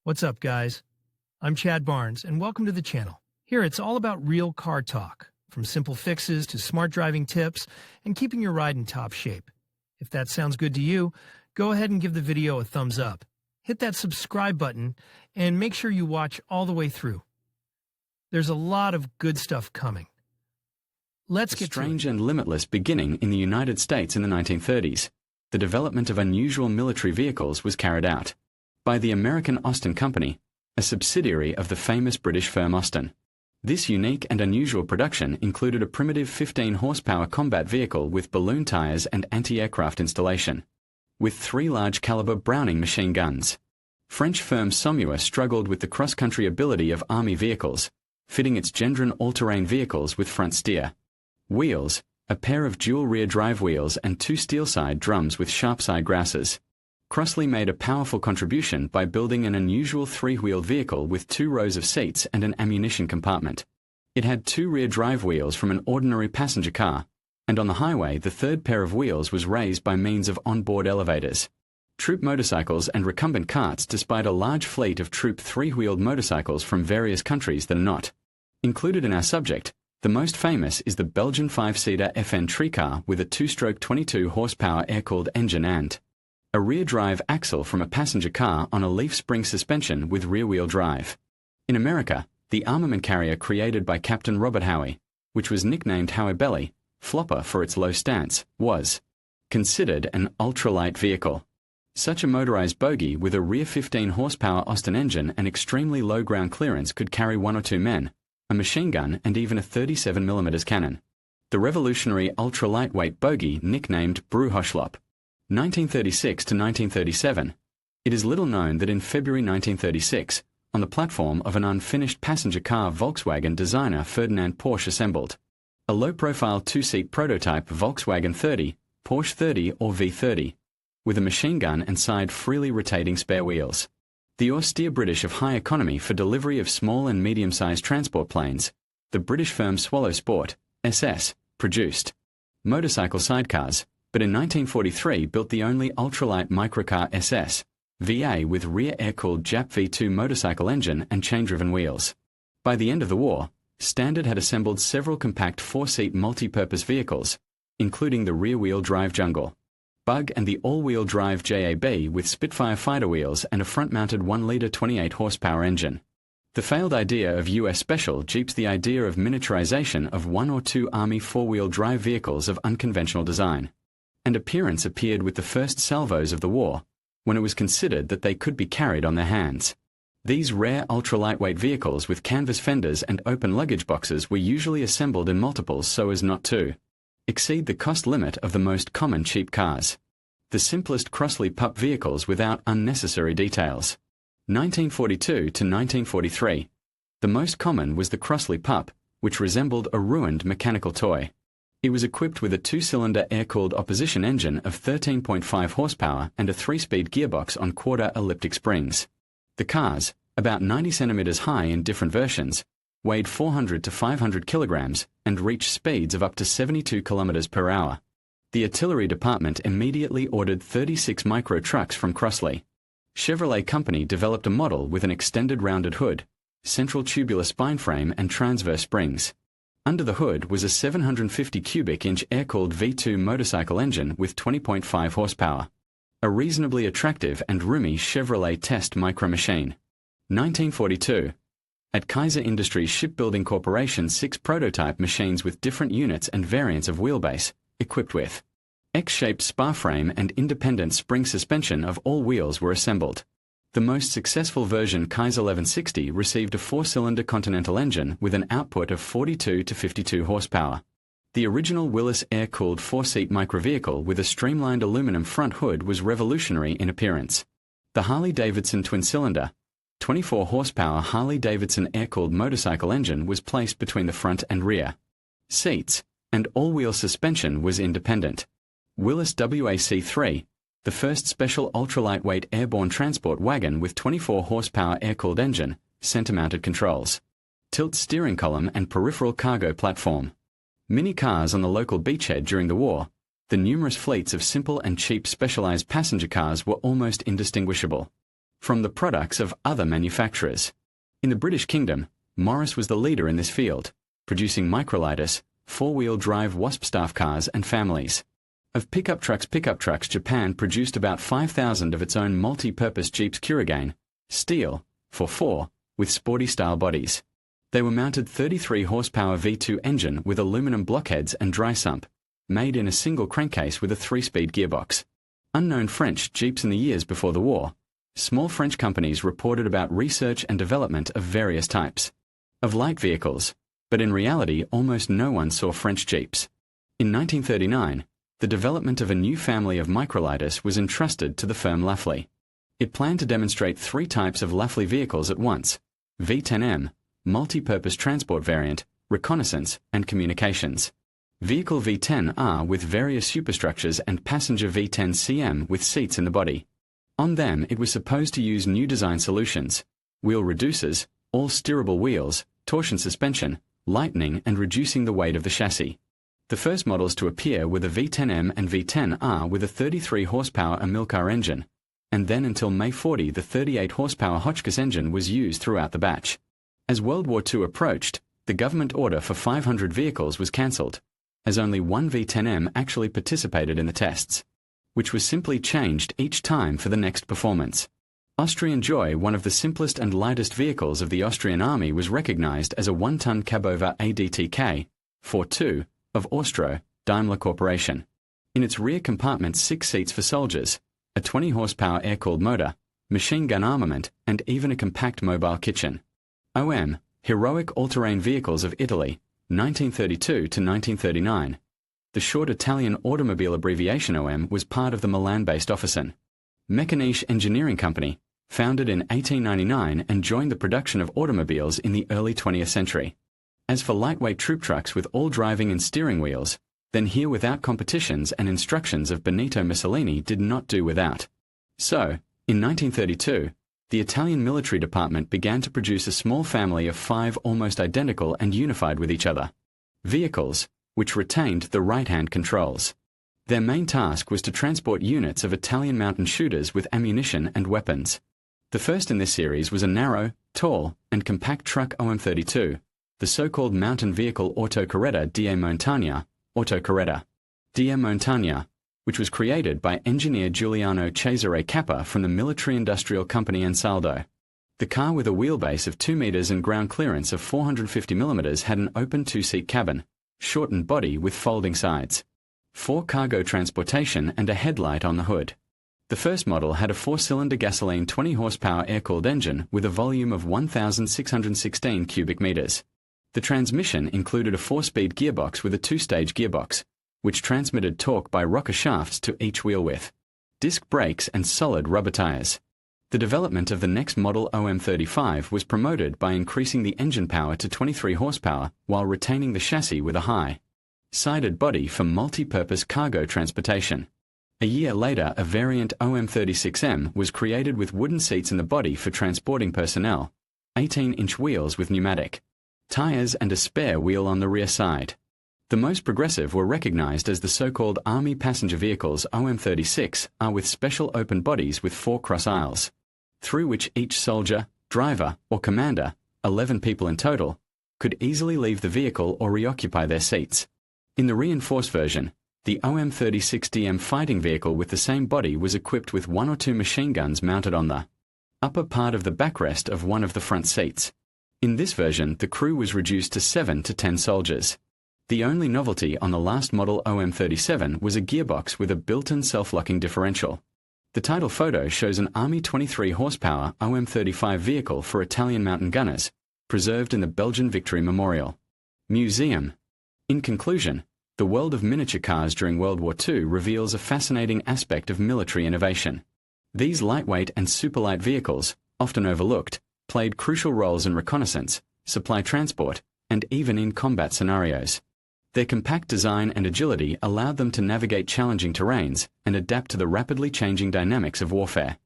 What's up, guys? I'm Chad Barnes, and welcome to the channel. Here, it's all about real car talk, from simple fixes to smart driving tips and keeping your ride in top shape. If that sounds good to you, go ahead and give the video a thumbs up. Hit that subscribe button and make sure you watch all the way through. There's a lot of good stuff coming. Let's get strange and limitless beginning in the United States in the 1930s. The development of unusual military vehicles was carried out by the American Austin Company, a subsidiary of the famous British firm Austin. This unique and unusual production included a primitive 15-horsepower combat vehicle with balloon tires and anti-aircraft installation, with 3 large-caliber Browning machine guns. French firm Somua struggled with the cross-country ability of Army vehicles, fitting its Gendron all-terrain vehicles with front steer wheels, a pair of dual rear drive wheels and 2 steel-side drums with sharp side grasses. Crossley made a powerful contribution by building an unusual 3-wheeled vehicle with 2 rows of seats and an ammunition compartment. It had 2 rear drive wheels from an ordinary passenger car, and on the highway the 3rd pair of wheels was raised by means of onboard elevators. Troop motorcycles and recumbent carts despite a large fleet of troop 3-wheeled motorcycles from various countries that are not included in our subject. The most famous is the Belgian 5-seater FN Tricar with a 2-stroke 22-horsepower air-cooled engine and a rear-drive axle from a passenger car on a leaf spring suspension with rear-wheel drive. In America, the armament carrier created by Captain Robert Howe, which was nicknamed Howe Belly, Flopper for its low stance, was considered an ultralight vehicle. Such a motorized bogie with a rear 15-horsepower Austin engine and extremely low ground clearance could carry 1 or 2 men, a machine gun and even a 37mm cannon. The revolutionary ultra-lightweight bogie nicknamed Broughauslop. 1936 to 1937. It is little known that in February 1936, on the platform of an unfinished passenger car Volkswagen designer Ferdinand Porsche assembled a low-profile 2-seat prototype Volkswagen 30, Porsche 30 or V30, with a machine gun and side freely rotating spare wheels. The austere British of high economy for delivery of small and medium-sized transport planes, the British firm Swallow Sport, SS, produced motorcycle sidecars, but in 1943 built the only ultralight microcar SS, VA with rear air-cooled Jap V2 motorcycle engine and chain-driven wheels. By the end of the war, Standard had assembled several compact 4-seat multi-purpose vehicles, including the rear-wheel drive Jungle Bug and the all-wheel drive JAB with Spitfire fighter wheels and a front-mounted 1-liter 28-horsepower engine. The failed idea of US Special Jeeps the idea of miniaturization of 1 or 2 Army 4-wheel drive vehicles of unconventional design and appearance appeared with the first salvos of the war, when it was considered that they could be carried on their hands. These rare ultra-lightweight vehicles with canvas fenders and open luggage boxes were usually assembled in multiples so as not to exceed the cost limit of the most common cheap cars. The simplest Crossley pup vehicles without unnecessary details. 1942 to 1943. The most common was the Crossley pup, which resembled a ruined mechanical toy. It was equipped with a 2-cylinder air-cooled opposition engine of 13.5 horsepower and a 3-speed gearbox on quarter elliptic springs. The cars, about 90 centimeters high in different versions, weighed 400 to 500 kilograms and reached speeds of up to 72 kilometers per hour. The artillery department immediately ordered 36 micro trucks from Crossley. Chevrolet Company developed a model with an extended rounded hood, central tubular spine frame and transverse springs. Under the hood was a 750 cubic inch air-cooled V2 motorcycle engine with 20.5 horsepower. A reasonably attractive and roomy Chevrolet test micro machine. 1942. At Kaiser Industries Shipbuilding Corporation 6 prototype machines with different units and variants of wheelbase, equipped with X-shaped spar frame and independent spring suspension of all wheels were assembled. The most successful version Kaiser 1160 received a 4-cylinder Continental engine with an output of 42 to 52 horsepower. The original Willis air-cooled 4-seat microvehicle with a streamlined aluminum front hood was revolutionary in appearance. The Harley-Davidson twin-cylinder 24-horsepower Harley-Davidson air-cooled motorcycle engine was placed between the front and rear seats, and all-wheel suspension was independent. Willis WAC-3, the first special ultra-lightweight airborne transport wagon with 24-horsepower air-cooled engine, center-mounted controls, tilt steering column and peripheral cargo platform. Mini cars on the local beachhead during the war, the numerous fleets of simple and cheap specialized passenger cars were almost indistinguishable. from the products of other manufacturers. In the British Kingdom, Morris was the leader in this field, producing microlightus, four-wheel drive wasp staff cars and families. Of pickup trucks, Japan produced about 5,000 of its own multi-purpose Jeeps Kurigane, steel, 4x4, with sporty-style bodies. They were mounted 33-horsepower V2 engine with aluminum blockheads and dry sump, made in a single crankcase with a 3-speed gearbox. Unknown French Jeeps in the years before the war, small French companies reported about research and development of various types of light vehicles, but in reality almost no one saw French Jeeps. In 1939, the development of a new family of microlightus was entrusted to the firm Lafley. It planned to demonstrate 3 types of Lafley vehicles at once: V10M, multi-purpose transport variant, reconnaissance, and communications. Vehicle V10R with various superstructures and passenger V10CM with seats in the body. On them it was supposed to use new design solutions: wheel reducers, all steerable wheels, torsion suspension, lightening and reducing the weight of the chassis. The first models to appear were the V10M and V10R with a 33-horsepower Amilcar engine, and then until May 40 the 38-horsepower Hotchkiss engine was used throughout the batch. As World War II approached, the government order for 500 vehicles was cancelled, as only one V10M actually participated in the tests, which was simply changed each time for the next performance. Austrian Joy, one of the simplest and lightest vehicles of the Austrian Army, was recognized as a 1-ton Cabover ADTK 4.2 of Austro, Daimler Corporation. In its rear compartment 6 seats for soldiers, a 20-horsepower air-cooled motor, machine gun armament, and even a compact mobile kitchen. OM, Heroic All-Terrain Vehicles of Italy, 1932 to 1939. The short Italian automobile abbreviation OM was part of the Milan-based Officin Meccaniche Engineering Company, founded in 1899 and joined the production of automobiles in the early 20th century. As for lightweight troop trucks with all driving and steering wheels, then here without competitions and instructions of Benito Mussolini did not do without. So, in 1932, the Italian military department began to produce a small family of 5 almost identical and unified with each other vehicles, which retained the right-hand controls. Their main task was to transport units of Italian mountain shooters with ammunition and weapons. The first in this series was a narrow, tall, and compact truck OM32, the so-called mountain vehicle Autocarretta di Montagna, Autocarretta di Montagna, which was created by engineer Giuliano Cesare Cappa from the Military Industrial Company Ansaldo. The car, with a wheelbase of 2 meters and ground clearance of 450 millimeters, had an open 2-seat cabin, shortened body with folding sides, 4 cargo transportation and a headlight on the hood. The first model had a 4-cylinder gasoline 20-horsepower air-cooled engine with a volume of 1,616 cubic meters. The transmission included a 4-speed gearbox with a 2-stage gearbox, which transmitted torque by rocker shafts to each wheel width, disc brakes and solid rubber tires. The development of the next model OM35 was promoted by increasing the engine power to 23 horsepower while retaining the chassis with a high-sided body for multi-purpose cargo transportation. A year later, a variant OM36M was created with wooden seats in the body for transporting personnel, 18-inch wheels with pneumatic tires and a spare wheel on the rear side. The most progressive were recognized as the so-called Army passenger vehicles OM36 are, with special open bodies with 4 cross aisles, through which each soldier, driver, or commander, 11 people in total, could easily leave the vehicle or reoccupy their seats. In the reinforced version, the OM36DM fighting vehicle with the same body was equipped with 1 or 2 machine guns mounted on the upper part of the backrest of one of the front seats. In this version, the crew was reduced to 7 to 10 soldiers. The only novelty on the last model OM37 was a gearbox with a built-in self-locking differential. The title photo shows an Army 23-horsepower OM35 vehicle for Italian mountain gunners, preserved in the Belgian Victory Memorial Museum. In conclusion, the world of miniature cars during World War II reveals a fascinating aspect of military innovation. These lightweight and superlight vehicles, often overlooked, played crucial roles in reconnaissance, supply transport, and even in combat scenarios. Their compact design and agility allowed them to navigate challenging terrains and adapt to the rapidly changing dynamics of warfare.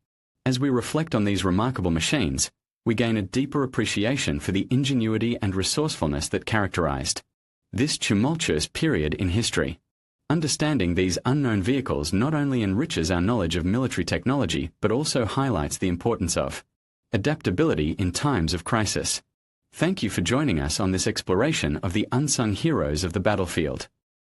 As we reflect on these remarkable machines, we gain a deeper appreciation for the ingenuity and resourcefulness that characterized this tumultuous period in history. Understanding these unknown vehicles not only enriches our knowledge of military technology, but also highlights the importance of adaptability in times of crisis. Thank you for joining us on this exploration of the unsung heroes of the battlefield.